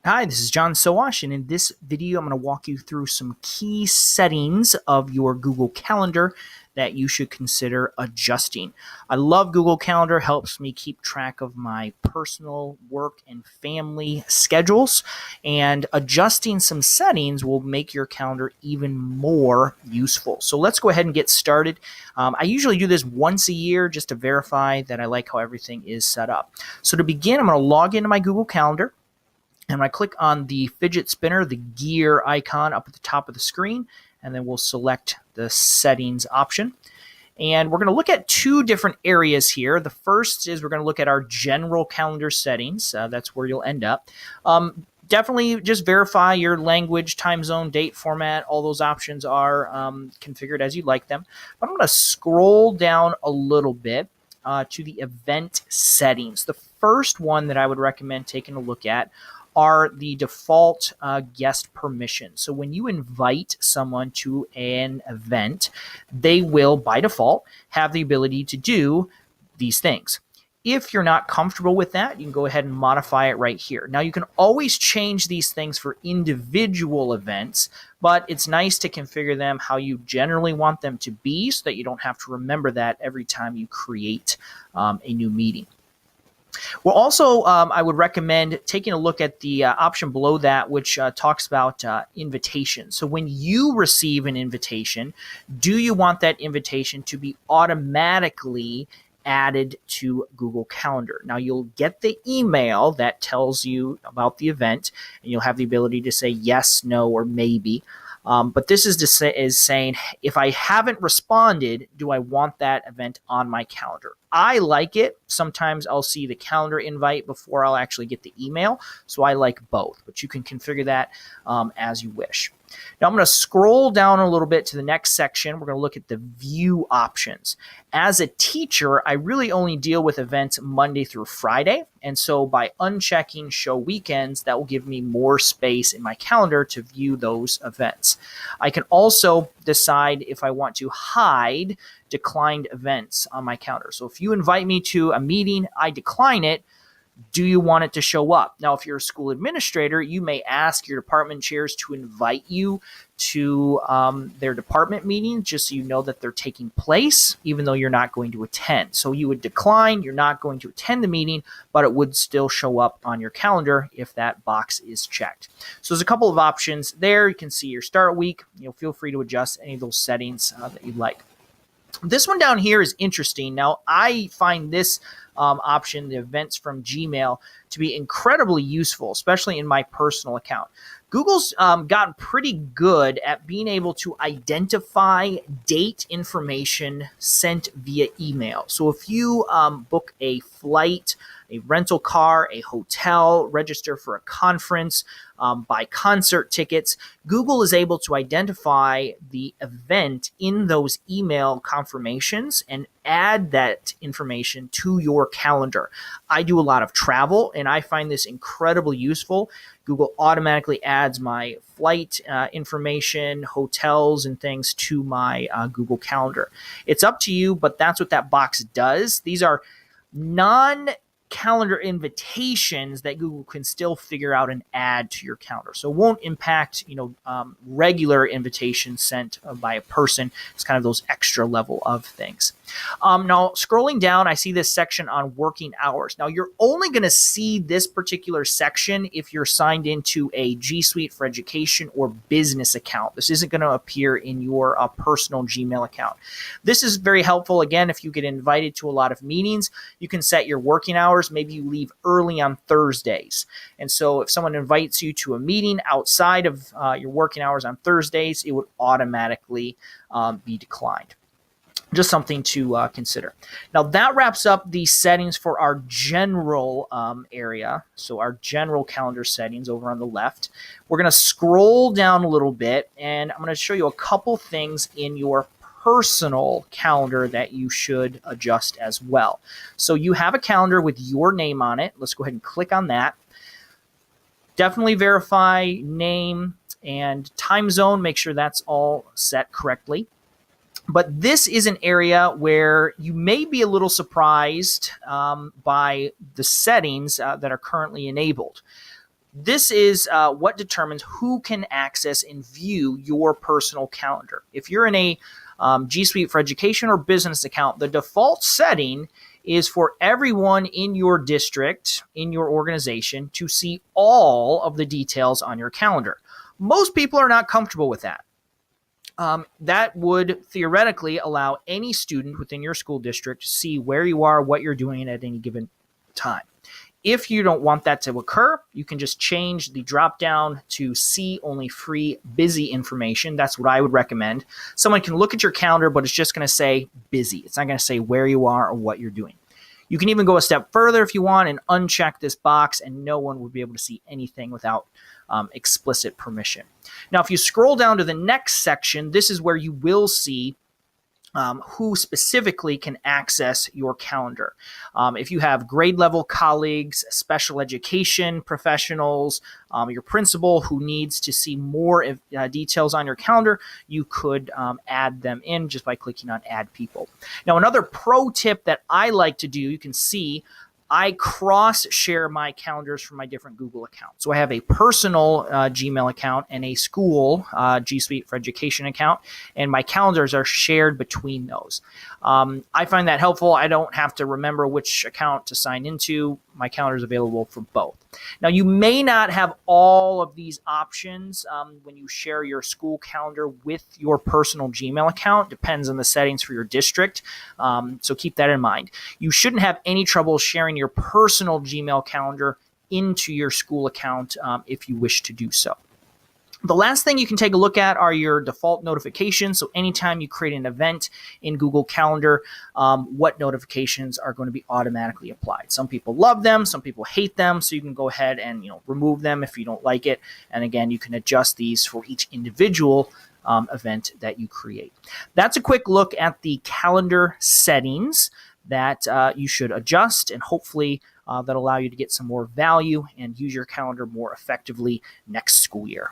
Hi, this is John Sowash, and in this video, I'm going to walk you through some key settings of your Google Calendar that you should consider adjusting. I love Google Calendar, helps me keep track of my personal work and family schedules, and adjusting some settings will make your calendar even more useful. So let's go ahead and get started. I usually do this once a year just to verify that I like how everything is set up. So to begin, I'm going to log into my Google Calendar. And when I click on the fidget spinner, the gear icon up at the top of the screen, and then we'll select the settings option. And we're going to look at two different areas here. The first is we're going to look at our general calendar settings. That's where you'll end up. Definitely just verify your language, time zone, date, format. All those options are configured as you like them. But I'm going to scroll down a little bit to the event settings. The first one that I would recommend taking a look at are the default guest permissions. So when you invite someone to an event, they will, by default, have the ability to do these things. If you're not comfortable with that, you can go ahead and modify it right here. Now, you can always change these things for individual events, but it's nice to configure them how you generally want them to be so that you don't have to remember that every time you create a new meeting. Well, also, I would recommend taking a look at the option below that, which talks about invitations. So when you receive an invitation, do you want that invitation to be automatically added to Google Calendar? Now, you'll get the email that tells you about the event, and you'll have the ability to say yes, no, or maybe. But this is saying, if I haven't responded, do I want that event on my calendar? I like it. Sometimes I'll see the calendar invite before I'll actually get the email. So I like both, but you can configure that as you wish. Now I'm going to scroll down a little bit to the next section. We're going to look at the view options. As a teacher, I really only deal with events Monday through Friday. And so by unchecking show weekends, that will give me more space in my calendar to view those events. I can also decide if I want to hide declined events on my calendar. So if you invite me to a meeting, I decline it. Do you want it to show up? Now, if you're a school administrator, you may ask your department chairs to invite you to their department meetings just so you know that they're taking place, even though you're not going to attend. So you would decline, you're not going to attend the meeting, but it would still show up on your calendar if that box is checked. So there's a couple of options there. You can see your start week. Feel free to adjust any of those settings that you'd like. This one down here is interesting. Now, I find this option, the events from Gmail, to be incredibly useful, especially in my personal account. Google's gotten pretty good at being able to identify date information sent via email. So if you book a flight, a rental car, a hotel, register for a conference, buy concert tickets, Google is able to identify the event in those email confirmations and add that information to your calendar. I do a lot of travel, and I find this incredibly useful. Google automatically adds my flight information, hotels, and things to my Google Calendar. It's up to you, but that's what that box does. These are non-calendar invitations that Google can still figure out and add to your calendar. So it won't impact, regular invitations sent by a person. It's kind of those extra level of things. Now, scrolling down, I see this section on working hours. Now, you're only going to see this particular section if you're signed into a G Suite for Education or business account. This isn't going to appear in your personal Gmail account. This is very helpful. Again, if you get invited to a lot of meetings, you can set your working hours. Maybe you leave early on Thursdays. And so if someone invites you to a meeting outside of your working hours on Thursdays, it would automatically be declined. Just something to consider. Now, that wraps up the settings for our general area. So our general calendar settings over on the left. We're going to scroll down a little bit, and I'm going to show you a couple things in your personal calendar that you should adjust as well. So you have a calendar with your name on it. Let's go ahead and click on that. Definitely verify name and time zone. Make sure that's all set correctly. But this is an area where you may be a little surprised by the settings that are currently enabled. This is what determines who can access and view your personal calendar. If you're in a G Suite for Education or business account, the default setting is for everyone in your district, in your organization, to see all of the details on your calendar. Most people are not comfortable with that. That would theoretically allow any student within your school district to see where you are, what you're doing at any given time. If you don't want that to occur, you can just change the drop down to see only free busy information. That's what I would recommend. Someone can look at your calendar, but it's just going to say busy. It's not going to say where you are or what you're doing. You can even go a step further if you want and uncheck this box, and no one would be able to see anything without explicit permission. Now, if you scroll down to the next section, this is where you will see who specifically can access your calendar. If you have grade level colleagues, special education professionals, your principal who needs to see more details on your calendar, you could add them in just by clicking on Add People. Now, another pro tip that I like to do, you can see I cross-share my calendars from my different Google accounts. So I have a personal Gmail account and a school G Suite for Education account, and my calendars are shared between those. I find that helpful. I don't have to remember which account to sign into. My calendar is available for both. Now, you may not have all of these options when you share your school calendar with your personal Gmail account. Depends on the settings for your district, so keep that in mind. You shouldn't have any trouble sharing your personal Gmail calendar into your school account if you wish to do so. The last thing you can take a look at are your default notifications. So anytime you create an event in Google Calendar, what notifications are going to be automatically applied. Some people love them, some people hate them, so you can go ahead and remove them if you don't like it. And again, you can adjust these for each individual event that you create. That's a quick look at the calendar settings that you should adjust, and hopefully that'll allow you to get some more value and use your calendar more effectively next school year.